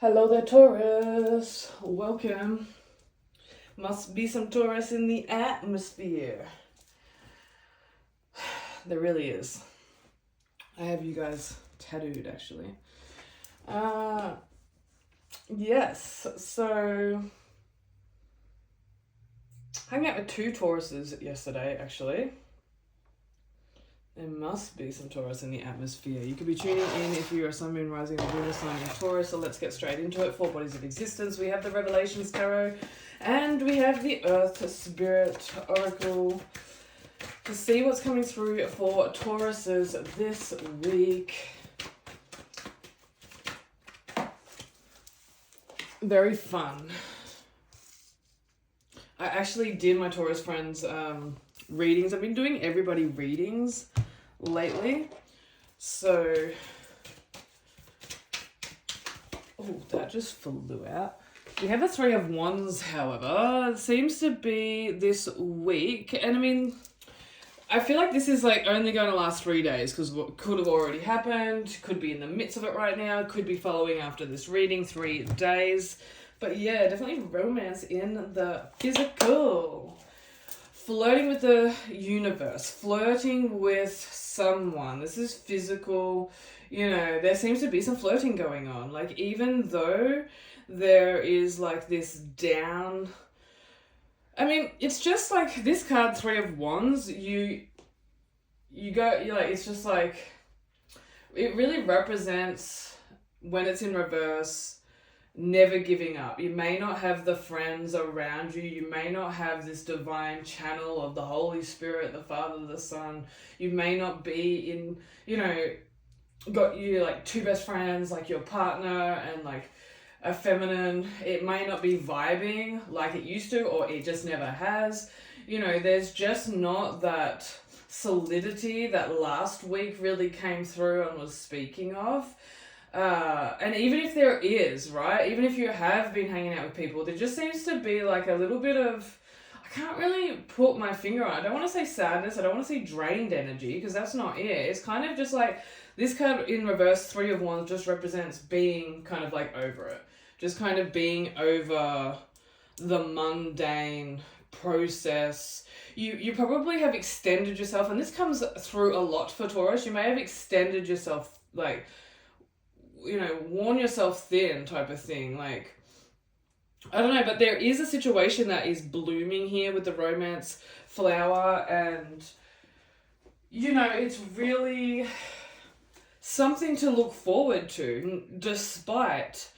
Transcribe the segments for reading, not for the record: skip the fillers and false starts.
Hello there, Taurus. Welcome. Must be some Taurus in the atmosphere. There really is. I have you guys tattooed, actually. Yes, so hung out with two Tauruses yesterday, actually. There must be some Taurus in the atmosphere. You could be tuning in if you are Sun, Moon, Rising, or Lunar sign in Taurus. So let's get straight into it. 4 bodies of existence. We have the Revelations Tarot, and we have the Earth Spirit Oracle to see what's coming through for Tauruses this week. Very fun. I actually did my Taurus friends' readings. I've been doing everybody readings lately. So, oh, that just flew out. We have the 3 of Wands, however. It seems to be this week. And I mean, I feel like this is like only going to last 3 days because what could have already happened, could be in the midst of it right now, could be following after this reading, 3 days. But yeah, definitely romance in the physical. Flirting with the universe, flirting with someone. This is physical. You know, there seems to be some flirting going on. Like, even though there is like this down... I mean, it's just like this card, 3 of Wands, you're like, it's just like, it really represents, when it's in reverse, never giving up. You may not have the friends around you. You may not have this divine channel of the Holy Spirit, the Father, the Son. You may not be in, you know, got you like 2 best friends, like your partner and like a feminine. It may not be vibing like it used to, or it just never has. You know, there's just not that solidity that last week really came through and was speaking of. And even if there is, right, even if you have been hanging out with people, there just seems to be like a little bit of, I can't really put my finger on it. I don't want to say sadness, I don't want to say drained energy, because that's not it. It's kind of just like, this card in reverse, 3 of Wands, just represents being kind of like over it. Just kind of being over the mundane process. You probably have extended yourself, and this comes through a lot for Taurus. You may have extended yourself, like, you know, worn yourself thin type of thing. Like, I don't know, but there is a situation that is blooming here with the romance flower, and, you know, it's really something to look forward to, despite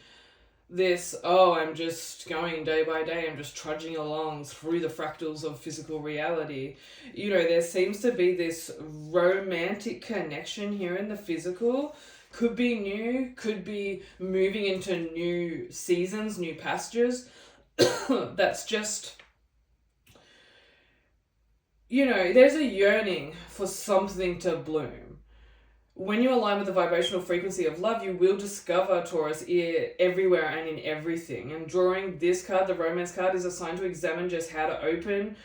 this, oh, I'm just going day by day, I'm just trudging along through the fractals of physical reality. You know, there seems to be this romantic connection here in the physical. Could be new, could be moving into new seasons, new pastures. That's just, you know, there's a yearning for something to bloom. When you align with the vibrational frequency of love, you will discover, Taurus, everywhere and in everything. And drawing this card, the romance card, is a sign to examine just how to open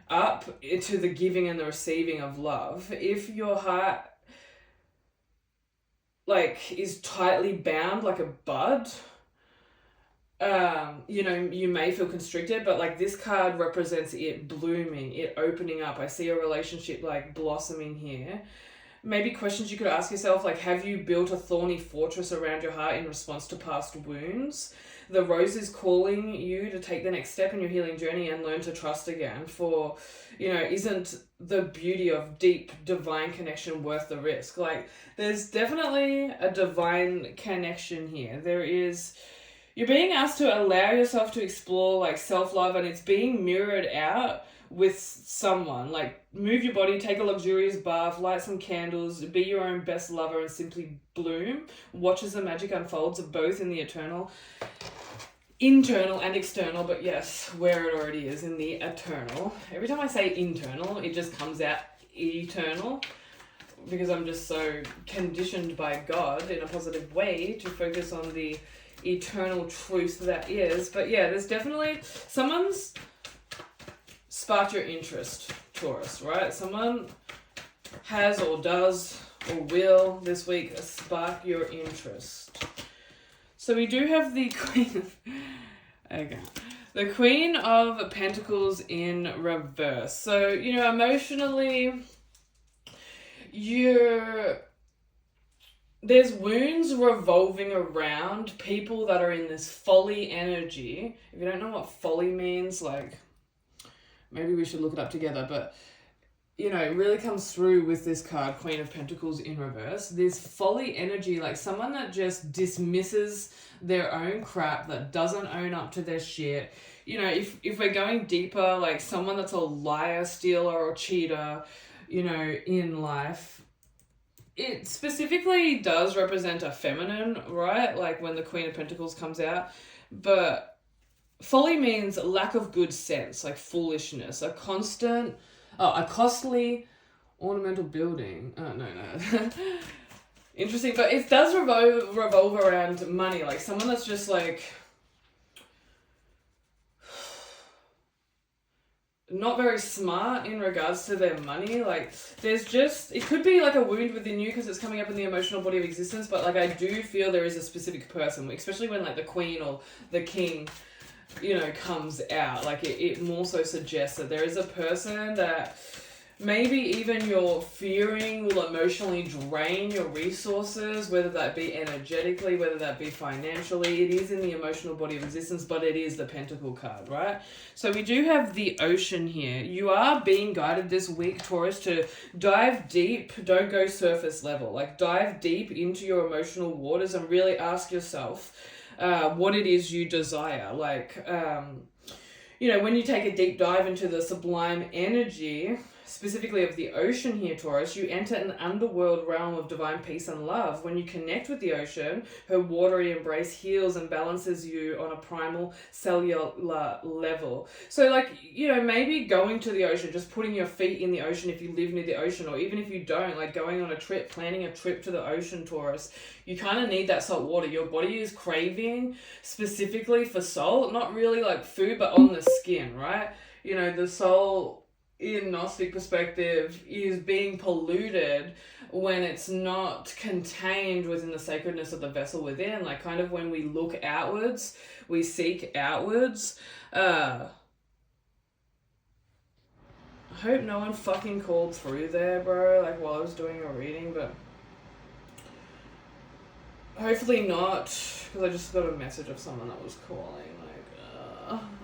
up to the giving and the receiving of love. If your heart like is tightly bound like a bud, you know, you may feel constricted, but like this card represents it blooming, it opening up. I see a relationship like blossoming here. Maybe questions you could ask yourself, like, have you built a thorny fortress around your heart in response to past wounds? The rose is calling you to take the next step in your healing journey and learn to trust again. For, you know, isn't the beauty of deep divine connection worth the risk? Like, there's definitely a divine connection here. There is, you're being asked to allow yourself to explore like self-love, and it's being mirrored out with someone. Like, move your body, take a luxurious bath, light some candles, be your own best lover, and simply bloom. Watch as the magic unfolds, both in the internal and external, but yes, where it already is in the eternal. Every time I say internal, it just comes out eternal, because I'm just so conditioned by God in a positive way to focus on the eternal truth that is. But yeah, there's definitely someone's sparked your interest, Taurus, right? Someone has or does or will this week spark your interest. So we do have the Queen. Okay. The Queen of Pentacles in reverse. So, you know, emotionally, there's wounds revolving around people that are in this folly energy. If you don't know what folly means, like, maybe we should look it up together, but, you know, it really comes through with this card, Queen of Pentacles in reverse. This folly energy, like someone that just dismisses their own crap, that doesn't own up to their shit. You know, if we're going deeper, like someone that's a liar, stealer, or cheater, you know, in life, it specifically does represent a feminine, right? Like when the Queen of Pentacles comes out. But folly means lack of good sense, like foolishness, a costly ornamental building. Oh, no. Interesting, but it does revolve around money, like someone that's just like not very smart in regards to their money. Like there's just, it could be like a wound within you because it's coming up in the emotional body of existence, but like I do feel there is a specific person, especially when like the Queen or the King, you know, comes out. Like it more so suggests that there is a person that maybe even you're fearing will emotionally drain your resources, whether that be energetically, whether that be financially. It is in the emotional body of existence, but it is the Pentacle card, right? So we do have the Ocean here. You are being guided this week, Taurus, to dive deep. Don't go surface level. Like dive deep into your emotional waters and really ask yourself what it is you desire. Like, you know, when you take a deep dive into the sublime energy, specifically of the ocean here, Taurus, you enter an underworld realm of divine peace and love. When you connect with the ocean, her watery embrace heals and balances you on a primal cellular level. So like, you know, maybe going to the ocean, just putting your feet in the ocean if you live near the ocean, or even if you don't, like going on a trip, planning a trip to the ocean, Taurus, you kind of need that salt water. Your body is craving specifically for salt, not really like food, but on the skin, right? You know, the soul in Gnostic perspective is being polluted when it's not contained within the sacredness of the vessel within. Like kind of when we look outwards, we seek outwards. I hope no one fucking called through there, bro, like while I was doing a reading, but hopefully not, because I just got a message of someone that was calling.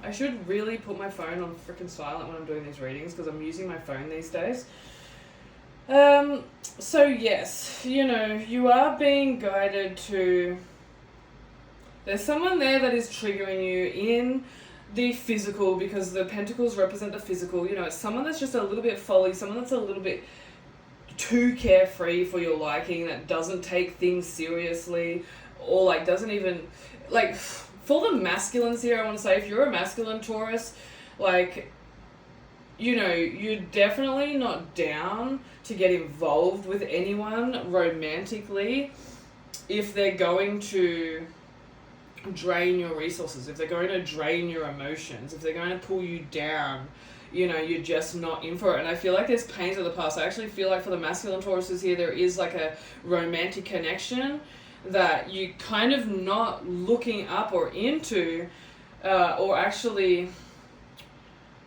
I should really put my phone on freaking silent when I'm doing these readings because I'm using my phone these days. So yes, you know, you are being guided to... There's someone there that is triggering you in the physical because the pentacles represent the physical. You know, it's someone that's just a little bit folly, someone that's a little bit too carefree for your liking, that doesn't take things seriously, or like doesn't even... like... For the masculines here, I want to say, if you're a masculine, Taurus, like, you know, you're definitely not down to get involved with anyone romantically if they're going to drain your resources, if they're going to drain your emotions, if they're going to pull you down. You know, you're just not in for it. And I feel like there's pains of the past. I actually feel like for the masculine Tauruses here, there is like a romantic connection that you kind of not looking up or into, or actually,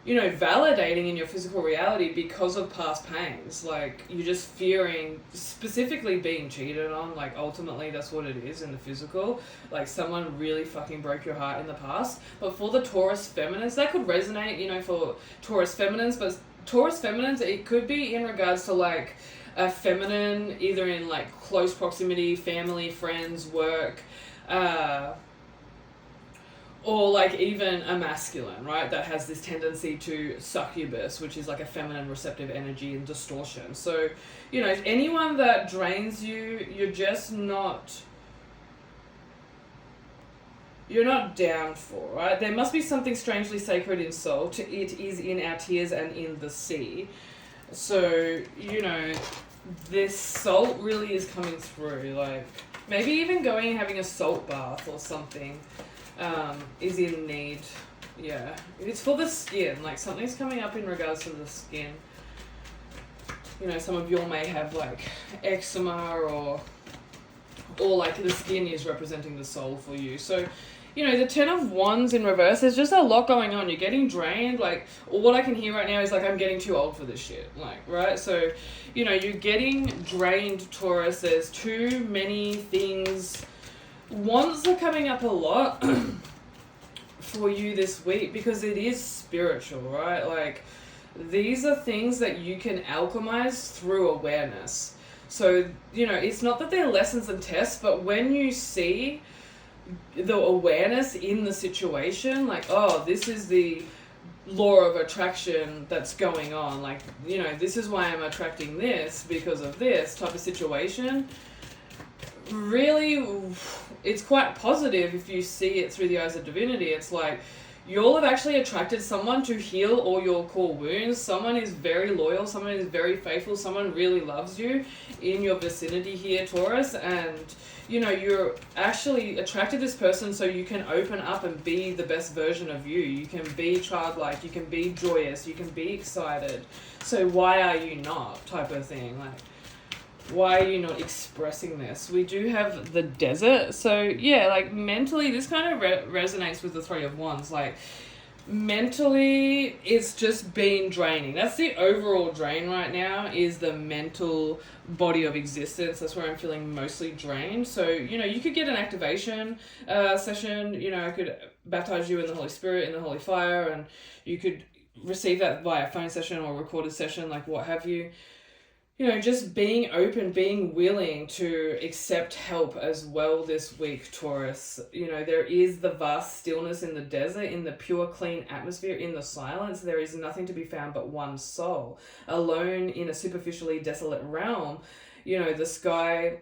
you know, validating in your physical reality because of past pains. Like, you're just fearing, specifically being cheated on. Like, ultimately, that's what it is in the physical. Like, someone really fucking broke your heart in the past. But for the Taurus feminines, that could resonate, you know, for Taurus feminines. But Taurus feminines, it could be in regards to, like, a feminine, either in like close proximity, family, friends, work, or like even a masculine, right, that has this tendency to succubus, which is like a feminine receptive energy and distortion. So, you know, anyone that drains you, you're just not... you're not down for, right? There must be something strangely sacred in soul. It is in our tears and in the sea. So, you know, this salt really is coming through. Like, maybe even going and having a salt bath or something is in need. Yeah. It's for the skin. Like, something's coming up in regards to the skin. You know, some of you all may have, like, eczema or or like the skin is representing the soul for you. So, you know, the 10 of Wands in reverse, there's just a lot going on. You're getting drained. Like, what I can hear right now is like, I'm getting too old for this shit. Like, right? So, you know, you're getting drained, Taurus. There's too many things. Wands are coming up a lot for you this week because it is spiritual, right? Like, these are things that you can alchemize through awareness. So, you know, it's not that they're lessons and tests, but when you see the awareness in the situation, like, oh, this is the law of attraction that's going on, like, you know, this is why I'm attracting this because of this type of situation, really, it's quite positive if you see it through the eyes of divinity. It's like, you'll have actually attracted someone to heal all your core wounds. Someone is very loyal, someone is very faithful, someone really loves you in your vicinity here, Taurus, and you know, you're actually attracted to this person so you can open up and be the best version of you. You can be childlike, you can be joyous, you can be excited. So why are you not, type of thing. Like, why are you not expressing this? We do have the desert. So yeah, like mentally, this kind of resonates with the Three of Wands. Like, mentally, it's just been draining. That's the overall drain right now, is the mental body of existence. That's where I'm feeling mostly drained. So, you know, you could get an activation session. You know, I could baptize you in the Holy Spirit, in the Holy Fire, and you could receive that via phone session or recorded session, like what have you. You know, just being open, being willing to accept help as well this week, Taurus. You know, there is the vast stillness in the desert, in the pure, clean atmosphere, in the silence. There is nothing to be found but one soul. Alone in a superficially desolate realm, you know, the sky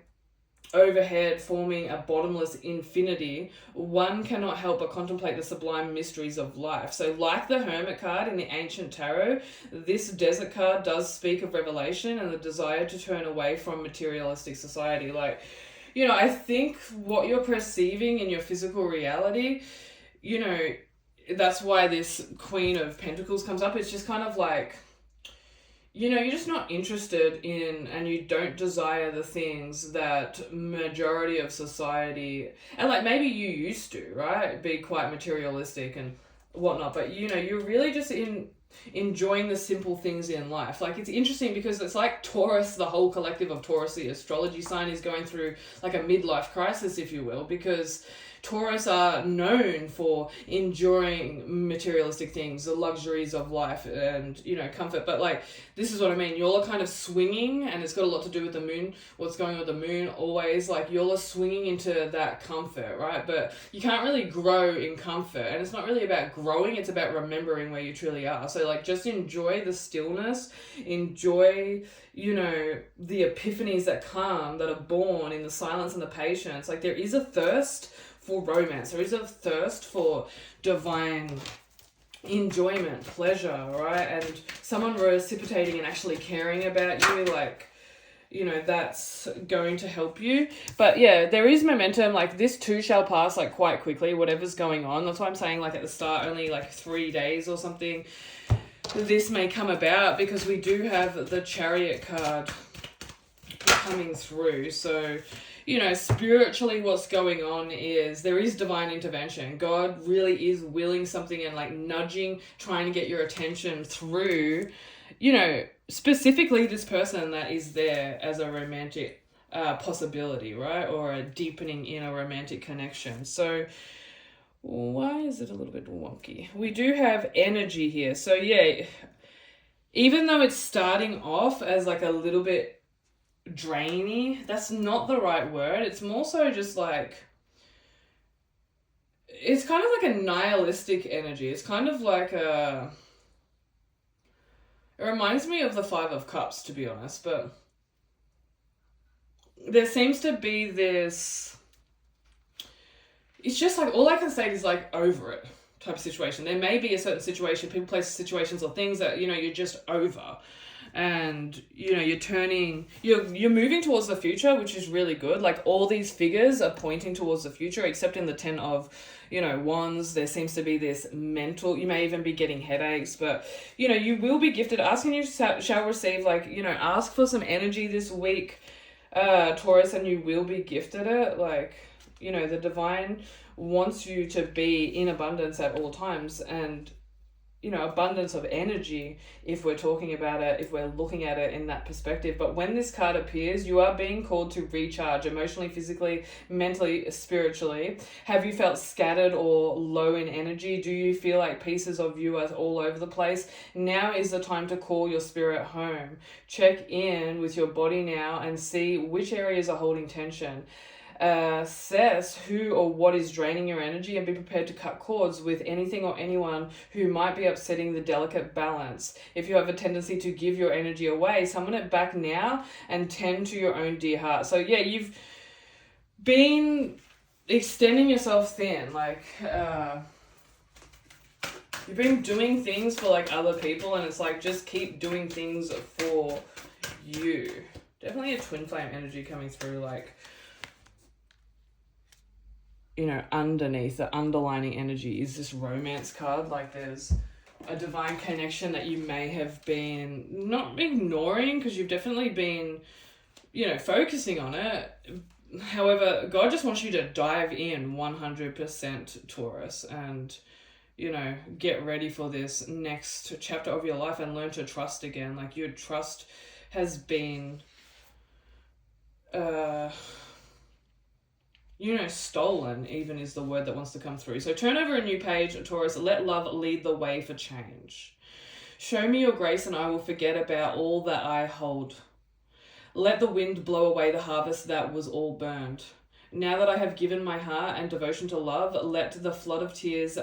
overhead forming a bottomless infinity, one cannot help but contemplate the sublime mysteries of life. So like the Hermit card in the ancient tarot, this desert card does speak of revelation and the desire to turn away from materialistic society. Like, you know, I think what you're perceiving in your physical reality, you know, that's why this Queen of Pentacles comes up. It's just kind of like, you know, you're just not interested in, and you don't desire the things that majority of society, and like maybe you used to, right, be quite materialistic and whatnot, but you know, you're really just enjoying the simple things in life. Like, it's interesting because it's like Taurus, the whole collective of Taurus, the astrology sign, is going through like a midlife crisis, if you will, because Taurus are known for enjoying materialistic things, the luxuries of life and, you know, comfort. But like, this is what I mean. You're kind of swinging, and it's got a lot to do with the moon, what's going on with the moon always. Like, you're swinging into that comfort, right? But you can't really grow in comfort. And it's not really about growing. It's about remembering where you truly are. So like, just enjoy the stillness, enjoy, you know, the epiphanies that come, that are born in the silence and the patience. Like, there is a thirst for romance. There is a thirst for divine enjoyment, pleasure, right? And someone reciprocating and actually caring about you, like, you know, that's going to help you. But yeah, there is momentum. Like, this too shall pass, like, quite quickly, whatever's going on. That's why I'm saying, like, at the start, only like 3 days or something, this may come about, because we do have the Chariot card coming through. So, you know, spiritually what's going on is there is divine intervention. God really is willing something and like nudging, trying to get your attention through, you know, specifically this person that is there as a romantic possibility, right? Or a deepening in a romantic connection. So why is it a little bit wonky? We do have energy here. So yeah, even though it's starting off as like a little bit drainy, that's not the right word. It's more so just like, it's kind of like a nihilistic energy. It's kind of like it reminds me of the Five of Cups, to be honest, but there seems to be this, it's just like, all I can say is like, over it type of situation. There may be a certain situation, people, places, situations, or things that, you know, you're just over. And, you know, you're moving towards the future, which is really good. Like, all these figures are pointing towards the future, except in the 10 of, you know, Wands, there seems to be this mental, you may even be getting headaches, but, you know, you will be gifted. Asking you shall receive, like, you know, ask for some energy this week. Taurus, and you will be gifted it. Like, you know, the divine wants you to be in abundance at all times, and you know, abundance of energy, if we're talking about it, if we're looking at it in that perspective. But when this card appears, you are being called to recharge emotionally, physically, mentally, spiritually. Have you felt scattered or low in energy? Do you feel like pieces of you are all over the place? Now is the time to call your spirit home. Check in with your body now and see which areas are holding tension. Assess who or what is draining your energy, and be prepared to cut cords with anything or anyone who might be upsetting the delicate balance. If you have a tendency to give your energy away, summon it back now and tend to your own dear heart. So yeah, you've been extending yourself thin, like you've been doing things for like other people, and it's like, just keep doing things for you. Definitely a twin flame energy coming through, like, you know, underneath the underlining energy is this romance card. Like, there's a divine connection that you may have been not ignoring, because you've definitely been, you know, focusing on it. However, God just wants you to dive in 100%, Taurus, and, you know, get ready for this next chapter of your life and learn to trust again. Like, your trust has been you know, stolen even is the word that wants to come through. So turn over a new page, Taurus. Let love lead the way for change. Show me your grace and I will forget about all that I hold. Let the wind blow away the harvest that was all burned. Now that I have given my heart and devotion to love, let the flood of tears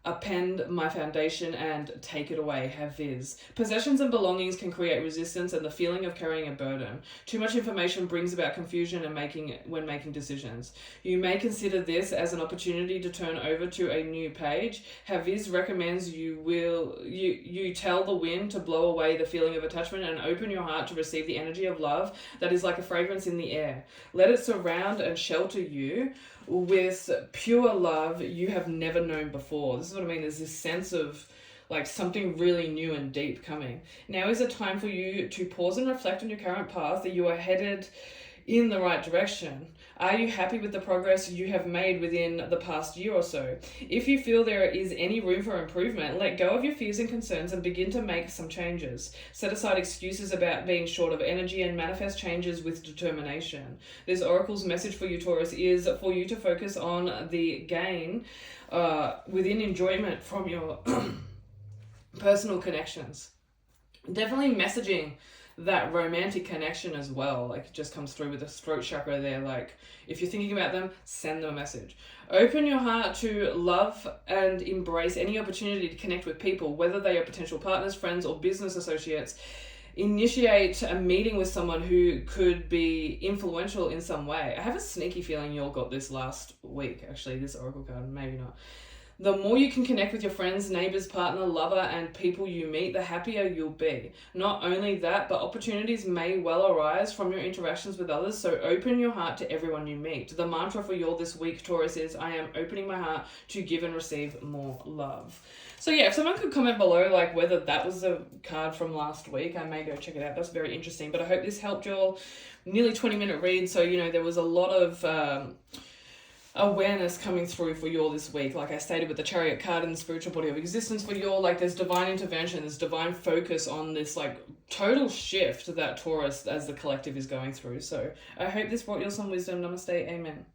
append my foundation and take it away. Haviz. Possessions and belongings can create resistance and the feeling of carrying a burden. Too much information brings about confusion and when making decisions. You may consider this as an opportunity to turn over to a new page. Haviz recommends you tell the wind to blow away the feeling of attachment and open your heart to receive the energy of love that is like a fragrance in the air. Let it surround and shelter you with pure love you have never known before. This is what I mean. There's this sense of like something really new and deep coming. Now is a time for you to pause and reflect on your current path, that you are headed in the right direction. Are you happy with the progress you have made within the past year or so? If you feel there is any room for improvement, let go of your fears and concerns and begin to make some changes. Set aside excuses about being short of energy and manifest changes with determination. This oracle's message for you, Taurus, is for you to focus on the gain within enjoyment from your personal connections. Definitely messaging that romantic connection as well. Like, it just comes through with the throat chakra there. Like, if you're thinking about them, send them a message. Open your heart to love and embrace any opportunity to connect with people, whether they are potential partners, friends, or business associates. Initiate a meeting with someone who could be influential in some way. I have a sneaky feeling you all got this last week, actually, this oracle card, maybe not. The more you can connect with your friends, neighbors, partner, lover, and people you meet, the happier you'll be. Not only that, but opportunities may well arise from your interactions with others, so open your heart to everyone you meet. The mantra for you this week, Taurus, is I am opening my heart to give and receive more love. So yeah, if someone could comment below like whether that was a card from last week, I may go check it out. That's very interesting. But I hope this helped your nearly 20-minute read. So, you know, there was a lot of awareness coming through for you all this week. Like I stated with the Chariot card and the spiritual body of existence for you all, like there's divine intervention, there's divine focus on this like total shift that Taurus as the collective is going through. So I hope this brought you all some wisdom. Namaste. Amen.